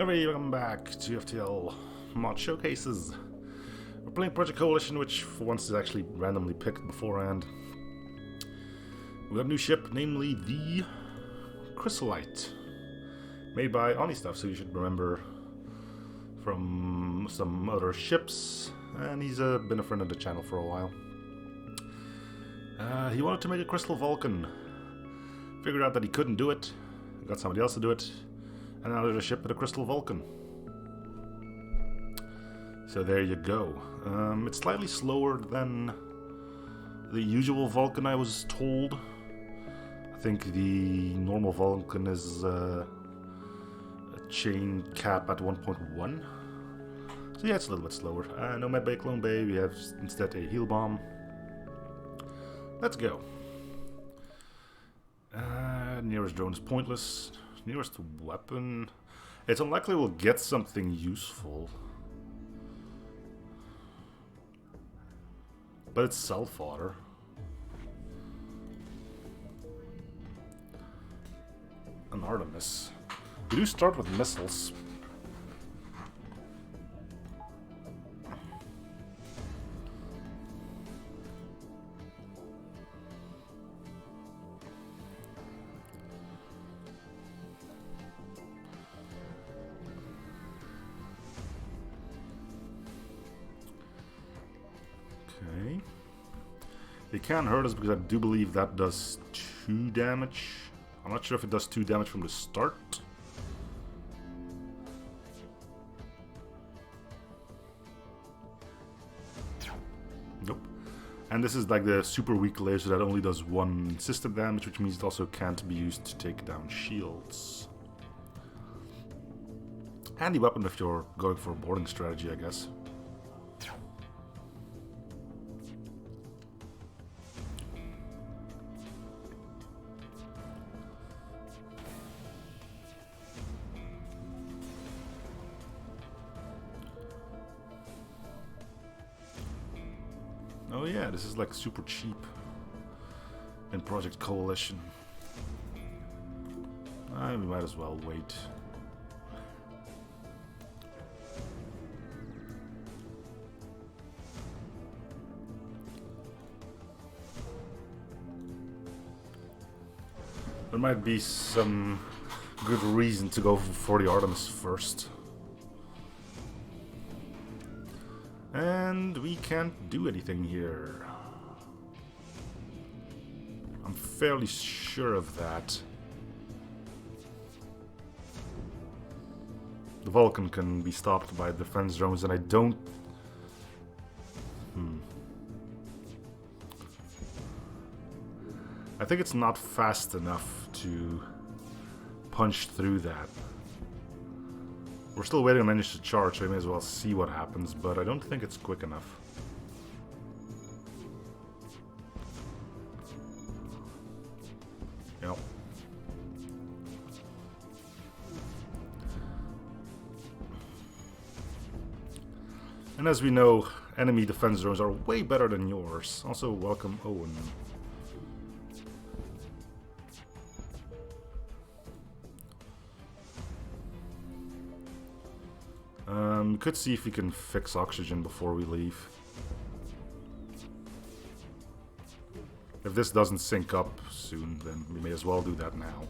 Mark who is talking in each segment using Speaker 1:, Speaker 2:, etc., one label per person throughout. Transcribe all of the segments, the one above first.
Speaker 1: Everybody, welcome back to FTL mod showcases. We're playing Project Coalition, which for once is actually randomly picked beforehand. We got a new ship, namely the Chrysolite, made by Oni Stuff, so you should remember from some other ships, and he's been a friend of the channel for a while. He wanted to make a Crystal Vulcan, figured out that he couldn't do it, got somebody else to do it, and now there's a ship with a Crystal Vulcan. So there you go. It's slightly slower than the usual Vulcan, I was told. I think the normal Vulcan is a chain cap at 1.1. So yeah, it's a little bit slower. No medbay, clone bay, we have instead a heal bomb. Let's go. Nearest drone is pointless. Nearest weapon. It's unlikely we'll get something useful. But it's cell fodder. An Artemis. We do start with missiles. Okay. It can hurt us because I do believe that does 2 damage. I'm not sure if it does 2 damage from the start. Nope. And this is like the super weak laser that only does 1 system damage, which means it also can't be used to take down shields. Handy weapon if you're going for a boarding strategy, I guess. Oh yeah, this is like super cheap in Project Coalition. We might as well wait. There might be some good reason to go for the Artemis first. And we can't do anything here. I'm fairly sure of that. The Vulcan can be stopped by defense drones, and I don't... I think it's not fast enough to punch through that. We're still waiting on engines to charge, so we may as well see what happens, but I don't think it's quick enough. Yep. And as we know, enemy defense drones are way better than yours. Also, welcome Owen. We could see if we can fix oxygen before we leave. If this doesn't sync up soon, then we may as well do that now.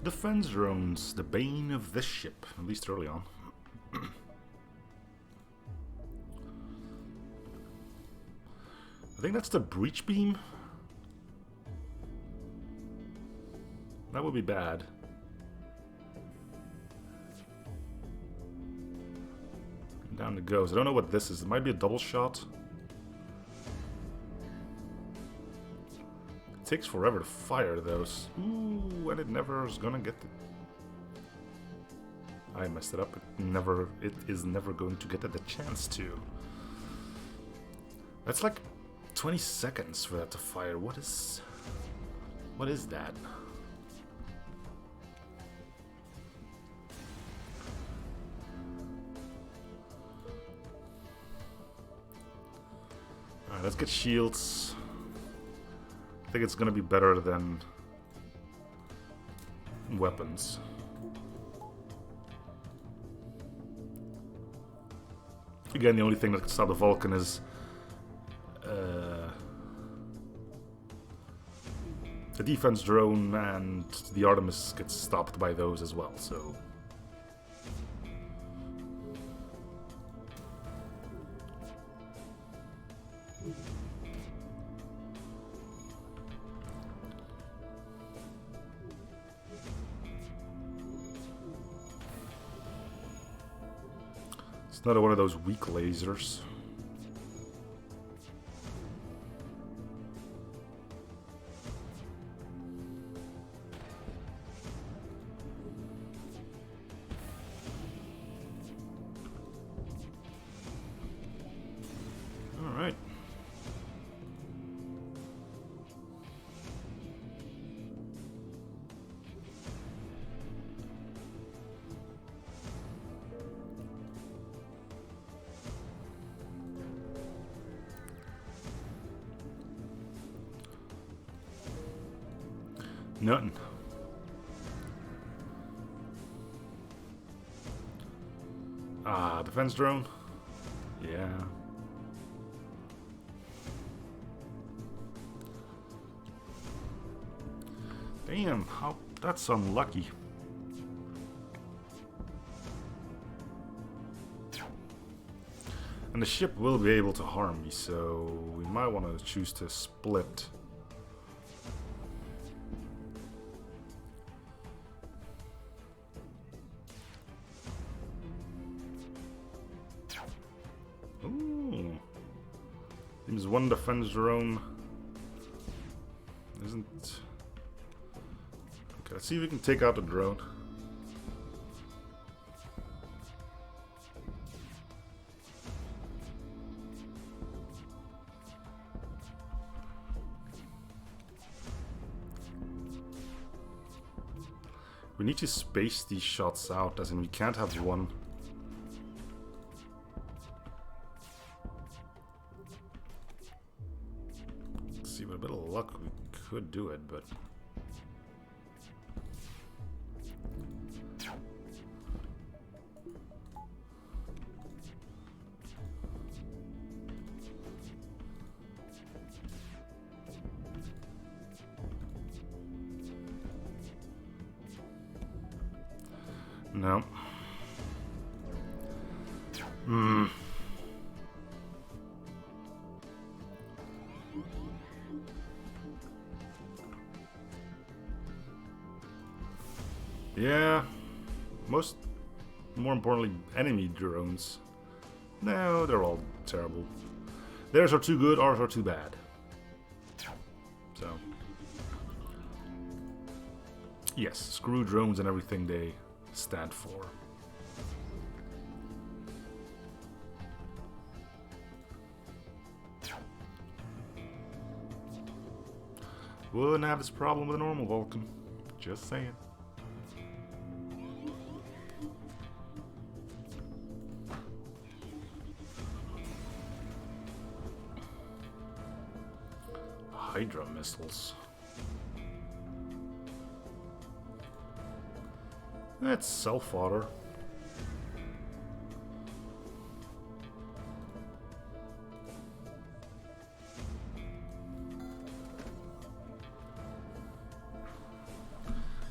Speaker 1: Defense drones, the bane of this ship, at least early on. I think that's the breach beam. That would be bad. Down it goes. I don't know what this is. It might be a double shot. Takes forever to fire those. Ooh, and it never is gonna get the... I messed it up. It is never going to get the chance to. That's like 20 seconds for that to fire. What is that? Alright, let's get shields. I think it's gonna be better than weapons. Again, the only thing that can stop the Vulcan is the defense drone, and the Artemis gets stopped by those as well, so... It's another one of those weak lasers. All right. Nothing. Ah, defense drone? Yeah. Damn, how that's unlucky. And the ship will be able to harm me, so we might want to choose to split. Ooh. Seems one defense drone isn't... Okay, let's see if we can take out the drone. We need to space these shots out, as in we can't have one. Let's see, with a bit of luck we could do it, but... No. Yeah. More importantly, enemy drones. No, they're all terrible. Theirs are too good, ours are too bad. So. Yes, screw drones and everything they stand for. Wouldn't have this problem with a normal Vulcan. Just saying. Hydra missiles. That's self-fodder.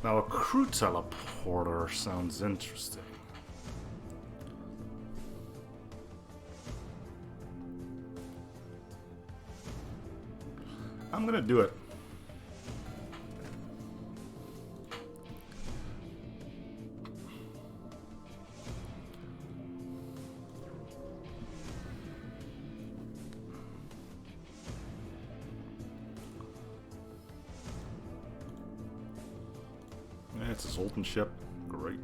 Speaker 1: Now a crew teleporter sounds interesting. I'm gonna do it. It's a Zoltan ship. Great.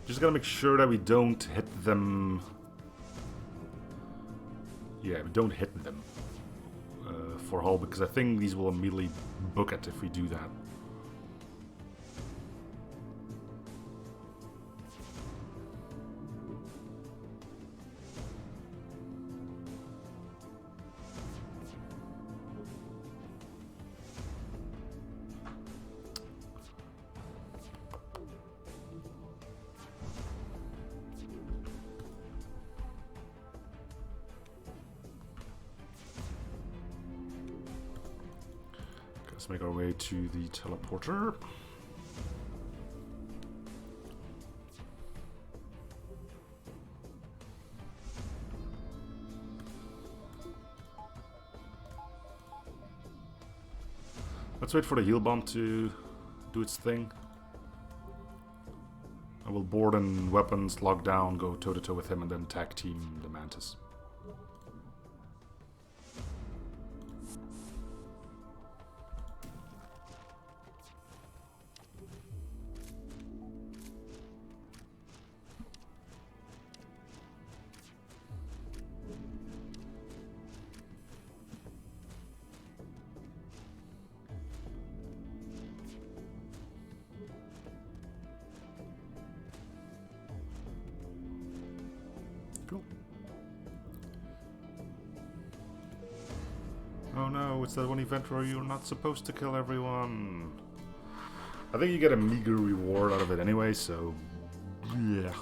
Speaker 1: Just gotta make sure that we don't hit them Yeah, but don't hit them for hull, because I think these will immediately book it if we do that. Let's make our way to the teleporter. Let's wait for the heal bomb to do its thing. I will board and weapons, lock down, go toe-to-toe with him, and then tag team the Mantis. Cool. Oh no, it's that one event where you're not supposed to kill everyone. I think you get a meager reward out of it anyway, so yeah.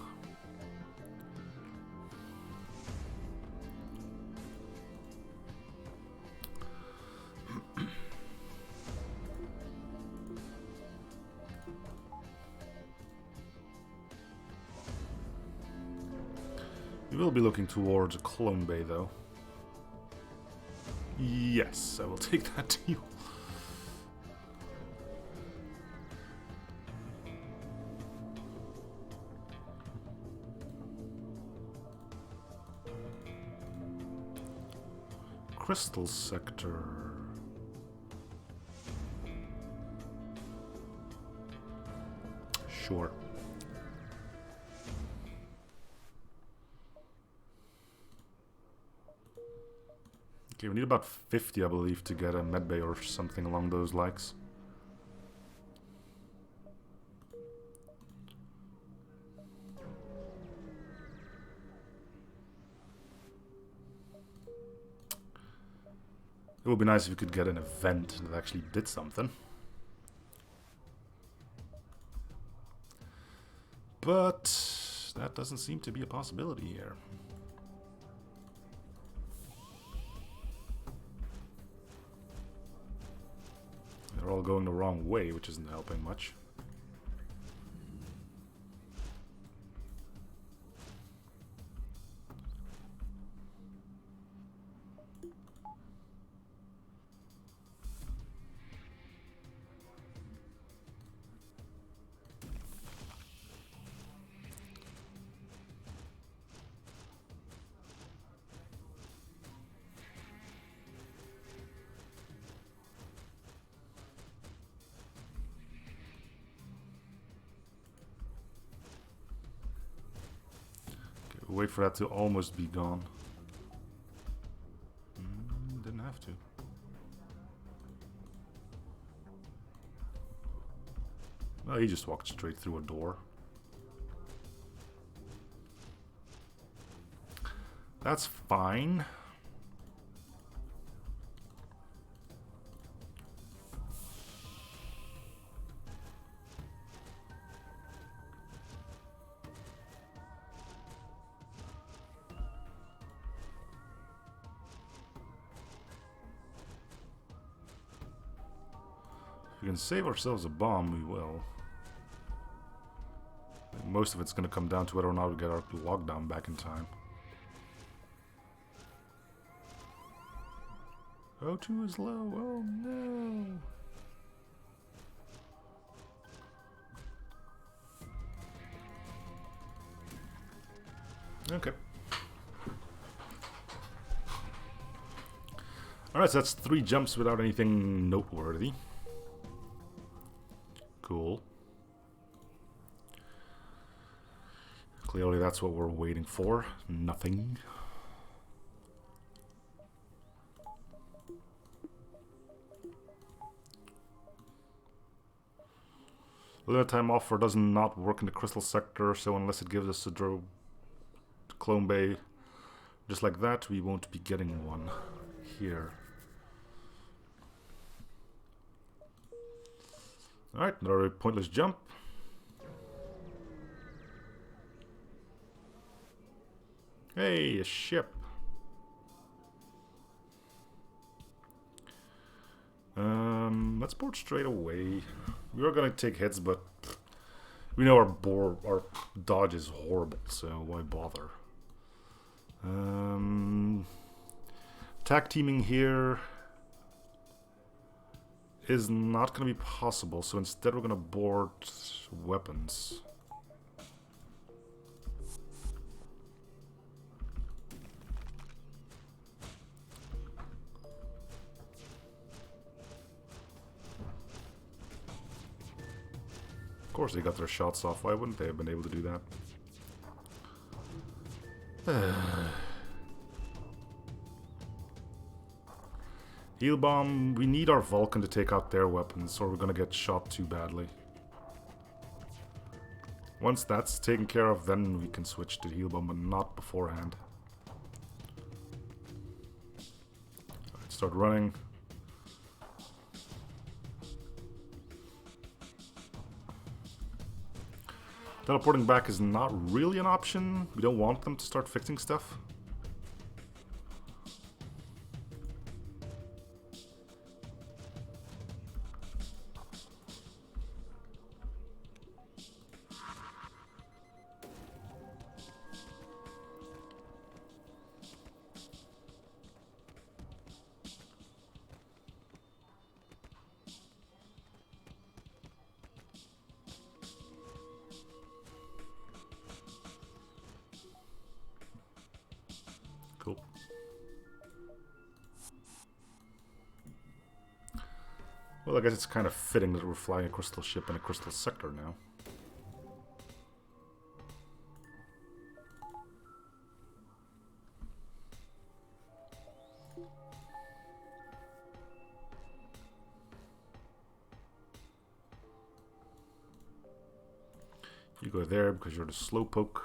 Speaker 1: We will be looking towards a clone bay, though. Yes, I will take that deal. Crystal sector. Sure. Okay, we need about 50, I believe, to get a medbay or something along those lines. It would be nice if we could get an event that actually did something. But that doesn't seem to be a possibility here. They're all going the wrong way, which isn't helping much. Wait for that to almost be gone. Didn't have to. Well, he just walked straight through a door. That's fine. If we can save ourselves a bomb, we will. Most of it's going to come down to whether or not we get our lockdown back in time. O2 is low. Oh no. Okay. Alright, so that's 3 jumps without anything noteworthy. Cool. Clearly that's what we're waiting for. Nothing. Limit time offer does not work in the crystal sector, so unless it gives us a clone bay just like that, we won't be getting one here. Alright, another pointless jump. Hey, a ship. Let's board straight away. We are gonna take hits, but we know our dodge is horrible, so why bother? Attack teaming here is not gonna be possible, so instead we're gonna board weapons. Of course they got their shots off. Why wouldn't they have been able to do that? Heal bomb. We need our Vulcan to take out their weapons, or we're gonna get shot too badly. Once that's taken care of, then we can switch to heal bomb, but not beforehand. Alright, start running. Teleporting back is not really an option. We don't want them to start fixing stuff. Cool. Well, I guess it's kind of fitting that we're flying a crystal ship in a crystal sector now. You go there because you're the slowpoke.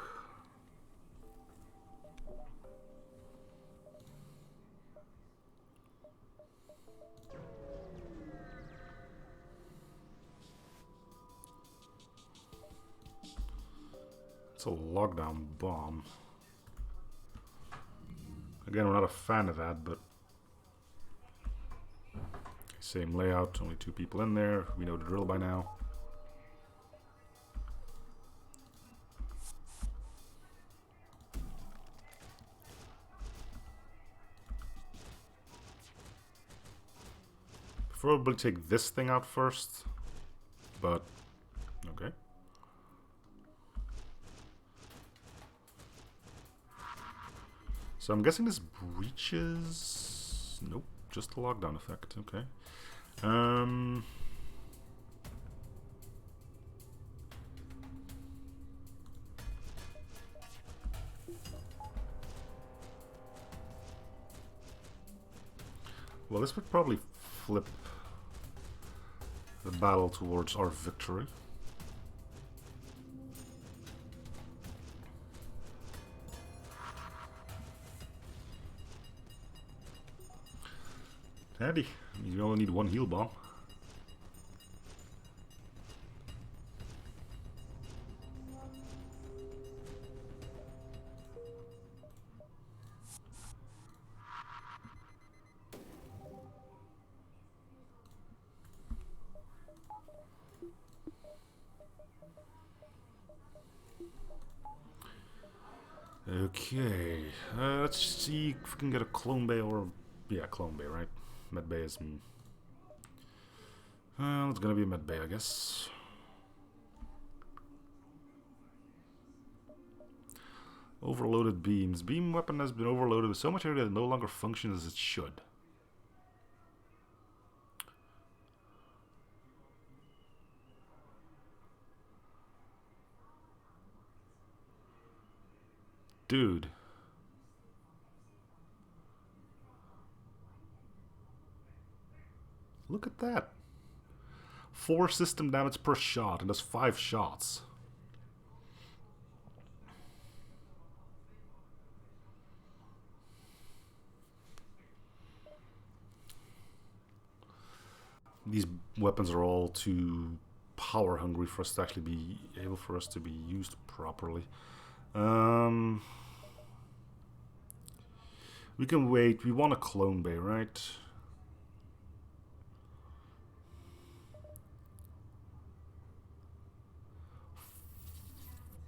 Speaker 1: It's a lockdown bomb. Again, we're not a fan of that, but same layout, only 2 people in there. We know the drill by now. Probably take this thing out first, but okay. So I'm guessing this breaches. Nope, just the lockdown effect. Okay. Well, this would probably flip the battle towards our victory. Handy. You only need 1 heal bomb. Okay, let's see if we can get a clone bay or... yeah, clone bay, right? Med bay is... well, it's gonna be a med bay, I guess. Overloaded beams. Beam weapon has been overloaded with so much area that it no longer functions as it should. Dude. Look at that. 4 system damage per shot, and that's 5 shots. These weapons are all too power hungry for us to actually be able for us to be used properly. We can wait. We want a clone bay, right?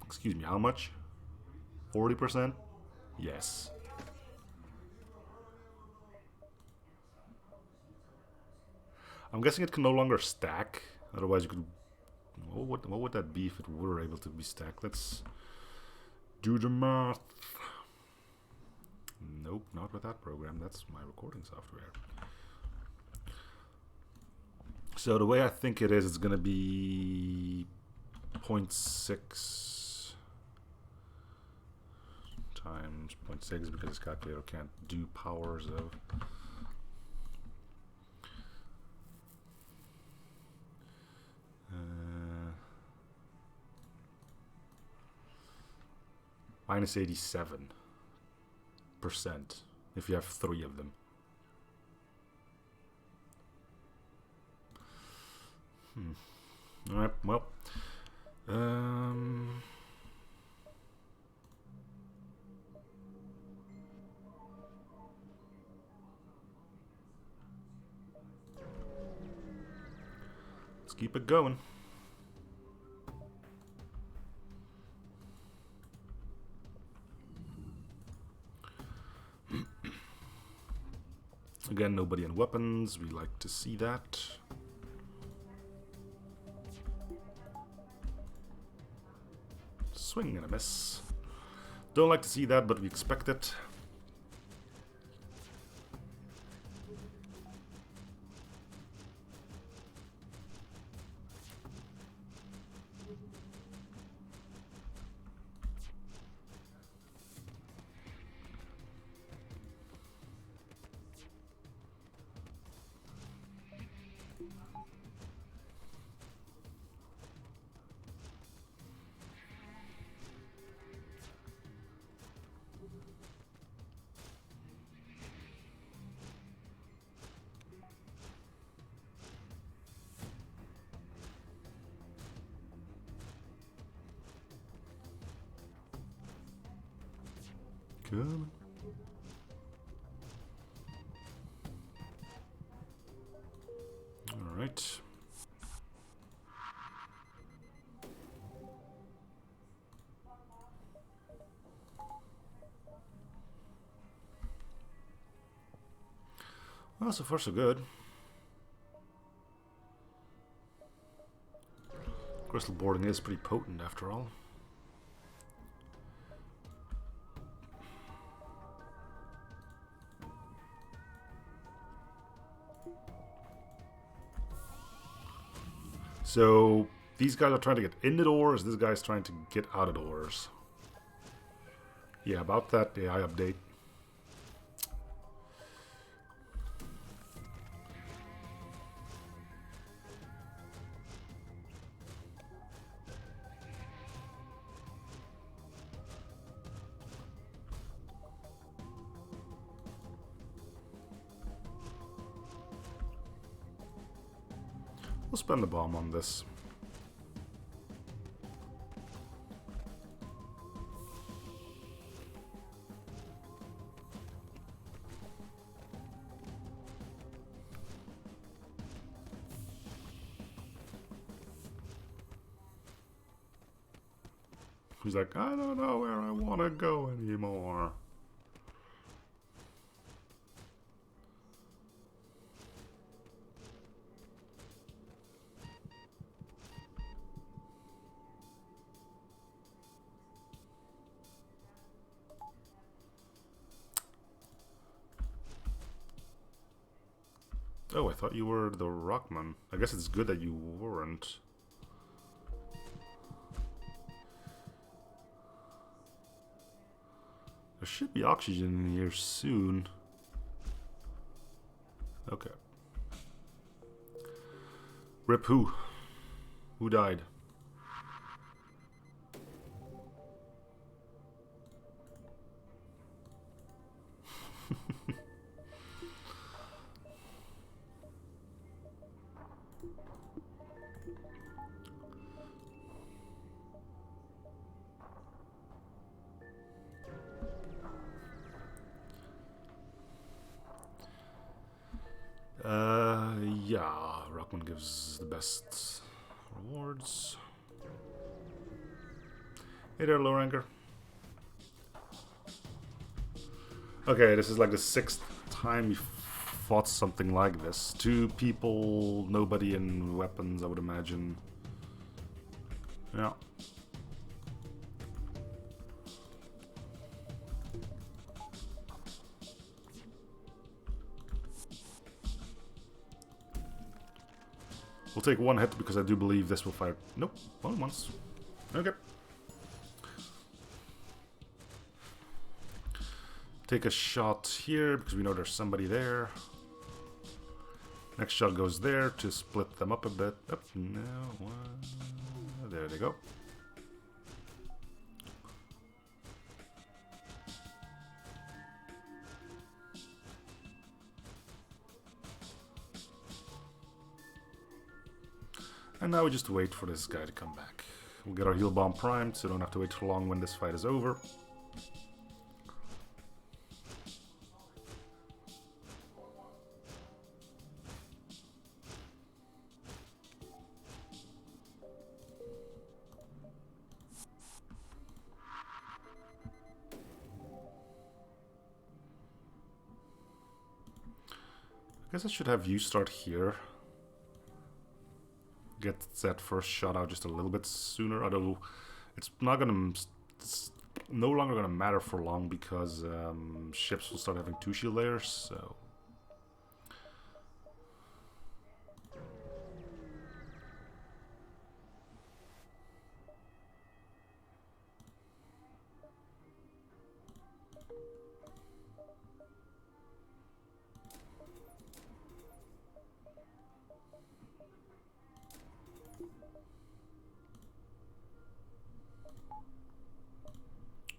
Speaker 1: Excuse me, how much? 40%? Yes. I'm guessing it can no longer stack. Otherwise you could... What would that be if it were able to be stacked? Let's do the math. Nope, not with that program. That's my recording software. So the way I think it is, it's going to be 0.6 times 0.6 because this calculator can't do powers of... minus 87% if you have 3 of them. Alright, well. Let's keep it going. Again, nobody in weapons. We like to see that. Swing and a miss. Don't like to see that, but we expect it. Good. All right. Well, so far so good. Crystal boarding is pretty potent after all. So these guys are trying to get in the doors, this guy's trying to get out of doors. Yeah, about that AI update. We'll spend the bomb on this. He's like, I don't know where I want to go anymore. Oh, I thought you were the Rockman. I guess it's good that you weren't. There should be oxygen in here soon. Okay. Rip who? Who died? Yeah, Rockman gives the best rewards. Hey there, low ranker. Okay, this is like the 6th time we fought something like this. 2 people, nobody in weapons, I would imagine. Yeah. We'll take 1 hit because I do believe this will fire. Nope, only once. Okay. Take a shot here because we know there's somebody there. Next shot goes there to split them up a bit. Up now, there they go. And now we just wait for this guy to come back. We'll get our heal bomb primed, so don't have to wait too long when this fight is over. I guess I should have you start here. Get that first shot out just a little bit sooner, although it's not gonna, it's no longer gonna matter for long because ships will start having 2 shield layers. So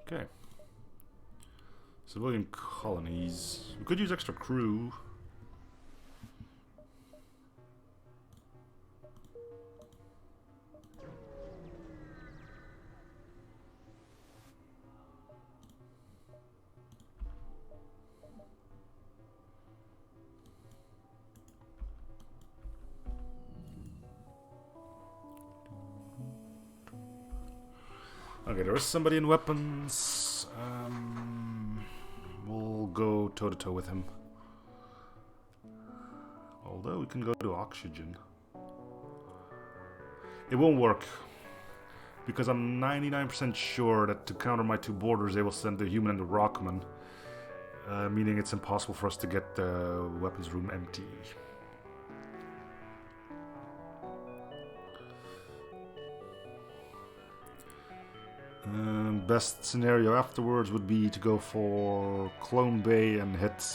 Speaker 1: okay. Civilian colonies. We could use extra crew. Okay, there is somebody in weapons. We'll go toe-to-toe with him. Although we can go to oxygen. It won't work. Because I'm 99% sure that to counter my 2 borders, they will send the human and the rockman. Meaning it's impossible for us to get the weapons room empty. Best scenario afterwards would be to go for Clone Bay and hit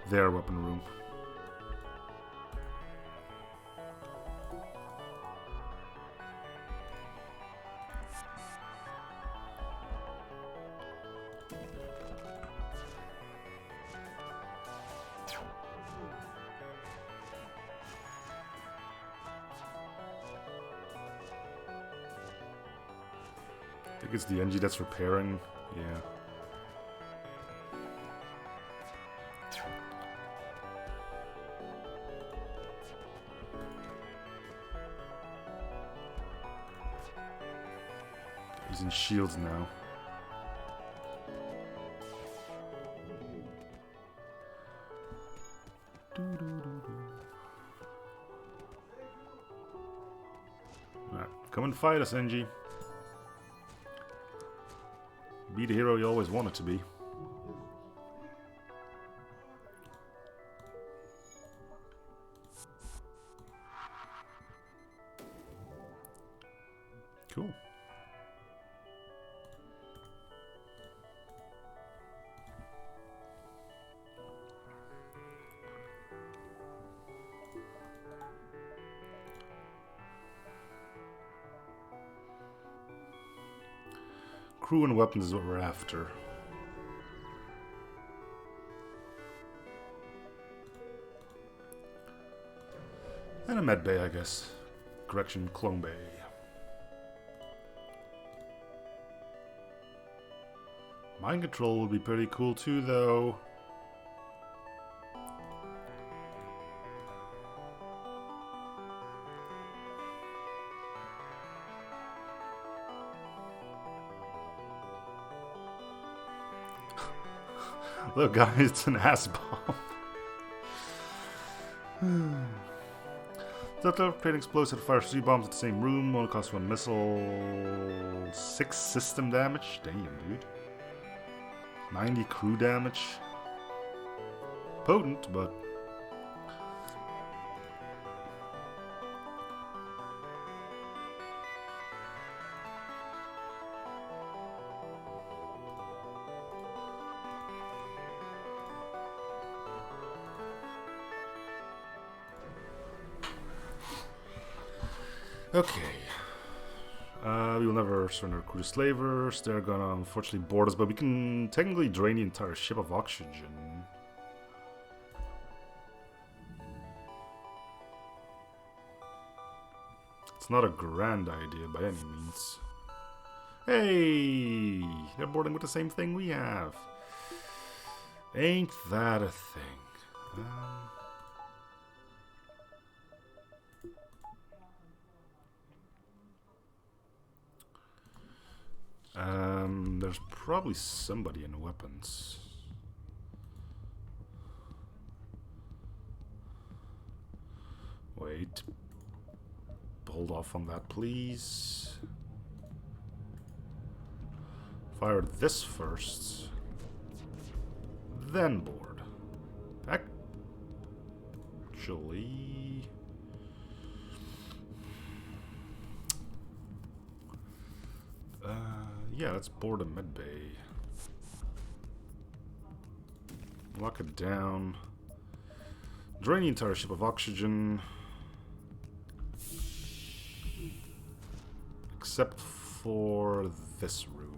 Speaker 1: their weapon room. I think it's the NG that's repairing. Yeah. He's in shields now. Alright, come and fight us, NG. Be the hero you always wanted to be. Cool. Crew and weapons is what we're after. And a med bay, I guess. Correction, clone bay. Mind control would be pretty cool too, though. Look, guys, it's an ass bomb. The upgrade explosive fires 3 bombs at the same room. Only costs 1 missile. 6 system damage. Damn, dude. 90 crew damage. Potent, but. Okay. We will never surrender crew to slavers. They're gonna unfortunately board us, but we can technically drain the entire ship of oxygen. It's not a grand idea by any means. Hey! They're boarding with the same thing we have. Ain't that a thing? There's probably somebody in weapons. Wait. Hold off on that, please. Fire this first. Then board. Actually... yeah, let's board a med bay. Lock it down. Drain the entire ship of oxygen. Except for this room.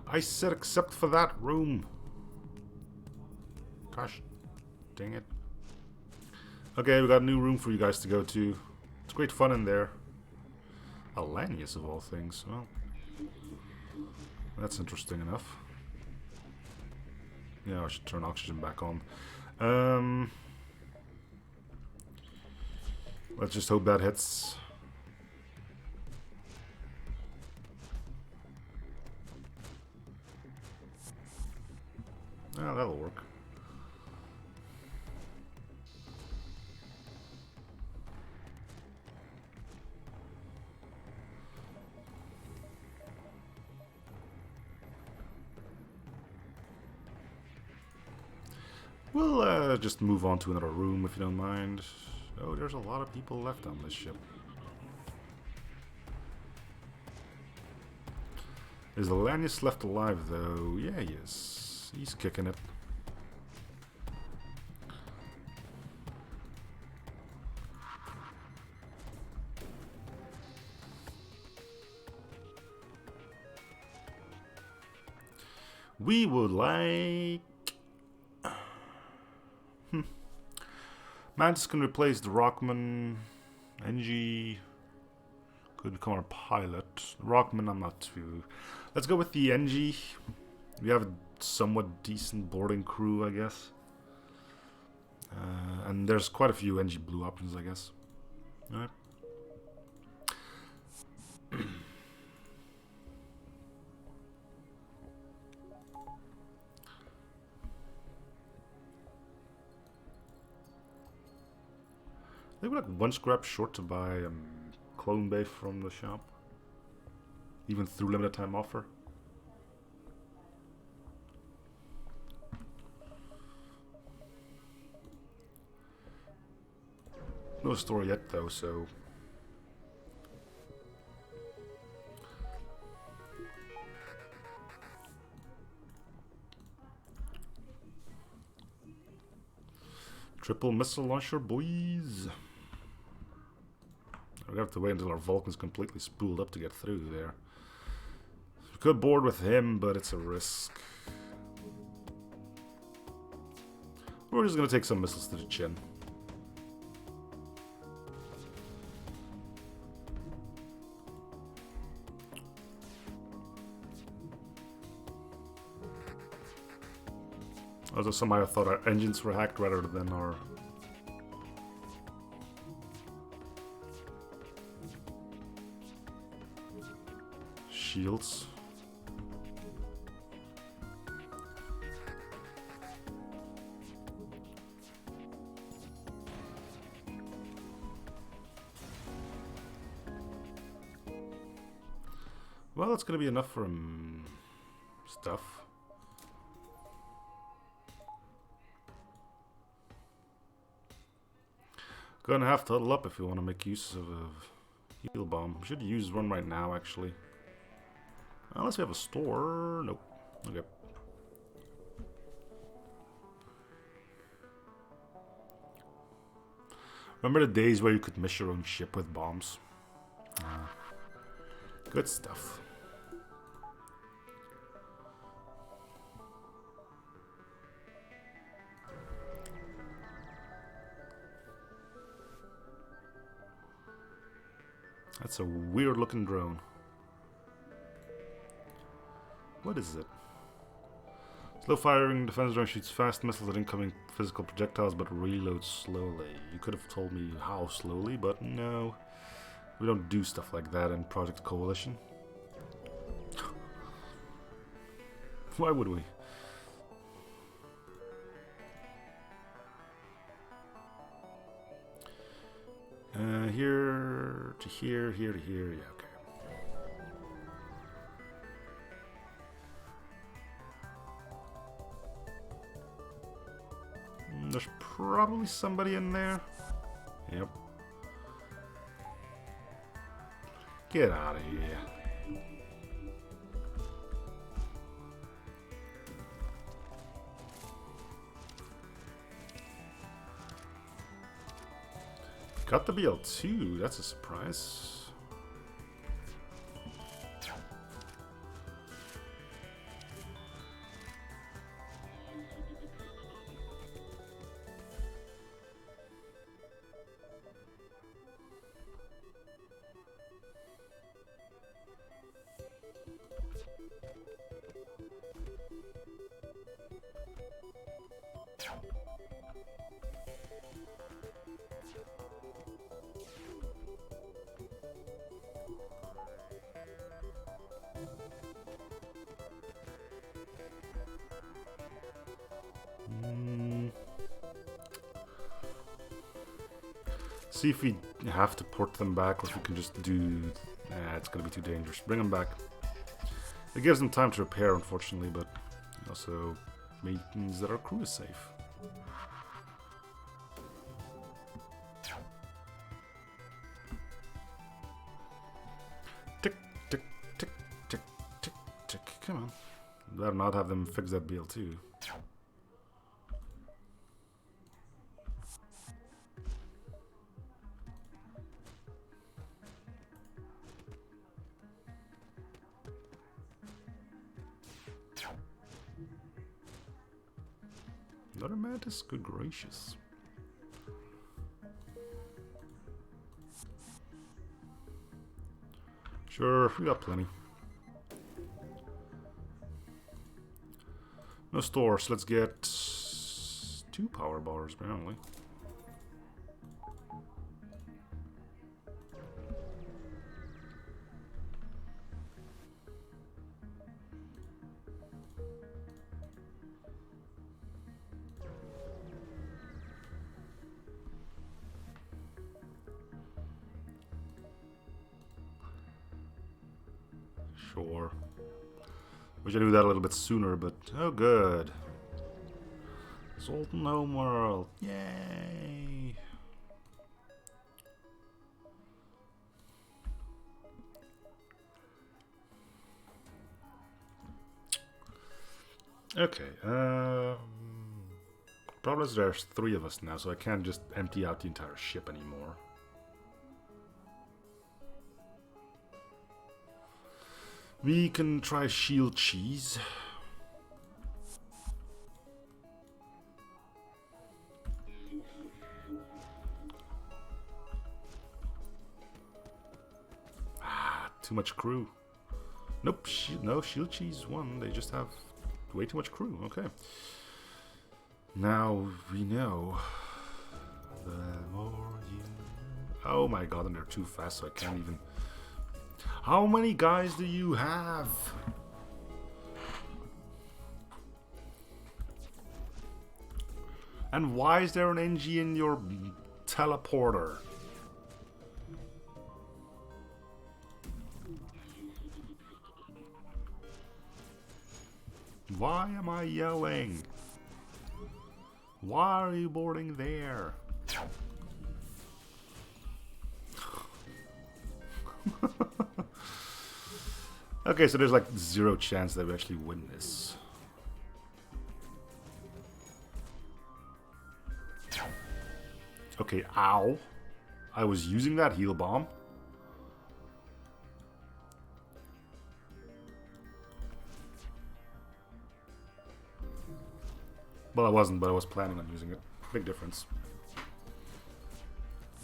Speaker 1: I said except for that room. Gosh, dang it. Okay, we got a new room for you guys to go to. It's great fun in there. Alanius of all things. Well, that's interesting enough. Yeah, I should turn oxygen back on. Let's just hope that hits. Ah, that'll work. We'll just move on to another room if you don't mind. Oh, there's a lot of people left on this ship. Is Alanius left alive though? Yeah, he is. He's kicking it. We would like... Mantis can replace the Rockman. NG could become our pilot. Rockman, I'm not too... Let's go with the NG. We have a somewhat decent boarding crew, I guess. And there's quite a few NG blue options, I guess. Alright. They were like 1 scrap short to buy a clone bay from the shop. Even through limited time offer. No store yet though, so... Triple missile launcher, boys. We have to wait until our Vulcan's completely spooled up to get through there. We could board with him, but it's a risk. We're just gonna take some missiles to the chin. Although somehow I thought our engines were hacked rather than our... shields. Well, that's gonna be enough for stuff. Gonna have to huddle up if you want to make use of a heal bomb. We should use one right now, actually. Unless we have a store. Nope. Okay. Remember the days where you could miss your own ship with bombs? Good stuff. That's a weird looking drone. What is it? Slow firing defense drone shoots fast missiles at incoming physical projectiles but reloads slowly. You could have told me how slowly, but no. We don't do stuff like that in Project Coalition. Why would we? Here to here, here to here, yeah, okay. There's probably somebody in there. Yep. Get out of here. Got the BL2, that's a surprise. See if we have to port them back, or if we can just do... Nah, it's gonna be too dangerous. Bring them back. It gives them time to repair, unfortunately, but it also means that our crew is safe. Tick, tick, tick, tick, tick, tick. Come on. Better not have them fix that BL2. Another mantis? Good gracious. Sure, we got plenty. No stores. Let's get 2 power bars, apparently. Sure. Wish I knew that a little bit sooner, but oh good. Sultan Homeworld. Yay! Okay, Problem is there's 3 of us now, so I can't just empty out the entire ship anymore. We can try shield cheese. Too much crew. Nope, no shield cheese won. They just have way too much crew. Okay. Now we know. The more you... Oh my god, and they're too fast, so I can't even... How many guys do you have? And why is there an NG in your teleporter? Why am I yelling? Why are you boarding there? Okay, so there's like 0 chance that we actually win this. Okay, ow. I was using that heal bomb. Well, I wasn't, but I was planning on using it. Big difference.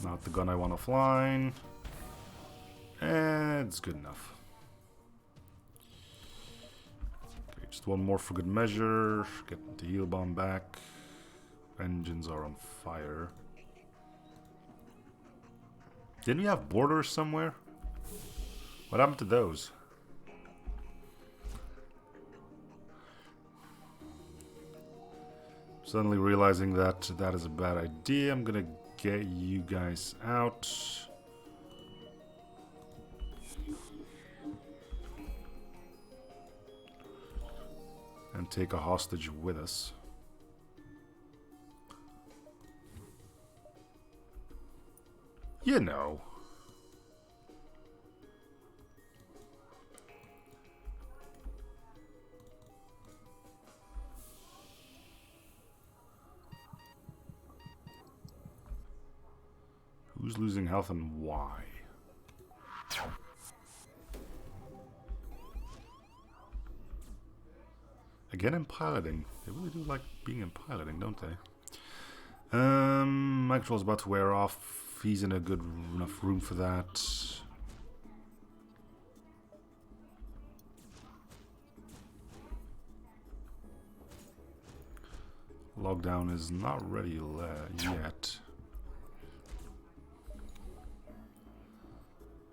Speaker 1: Not the gun I want to fly. And it's good enough. Okay, just one more for good measure. Get the heal bomb back. Engines are on fire. Didn't we have borders somewhere? What happened to those? Suddenly realizing that that is a bad idea. I'm gonna get you guys out. And take a hostage with us. You know. Who's losing health and why? Again in piloting. They really do like being in piloting, don't they? My control's about to wear off. He's in a good enough room for that. Lockdown is not ready yet.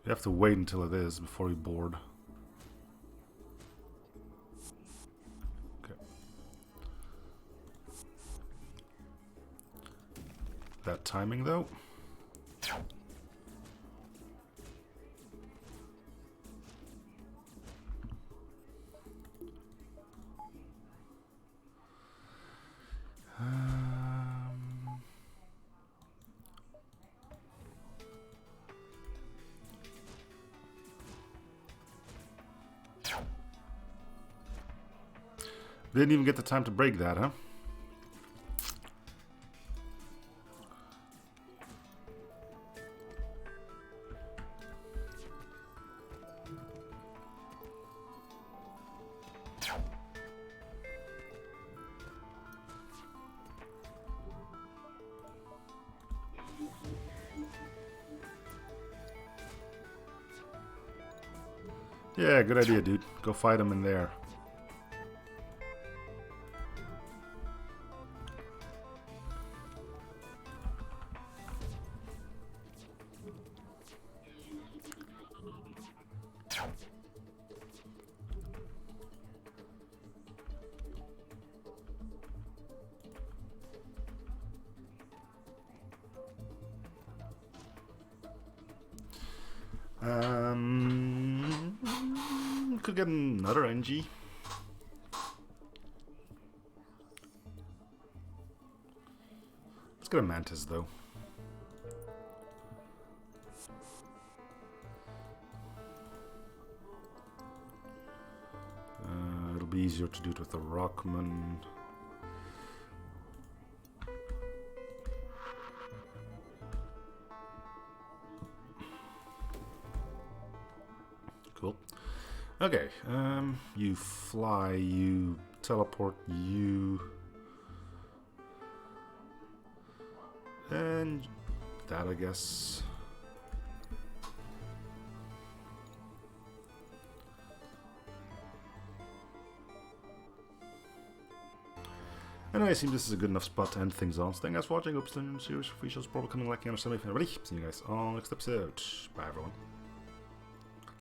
Speaker 1: You have to wait until it is before you board. Okay. That timing though. Didn't even get the time to break that, huh? Yeah, good idea, dude. Go fight him in there. Could get another NG. Let's get a Mantis though. It'll be easier to do it with the Rockman. Okay, you fly, you teleport, you... And that, I guess. Anyway, I think this is a good enough spot to end things on. So thank you guys for watching. Hope you're series free shows probably coming like you understand. See you guys on next episode. Bye everyone.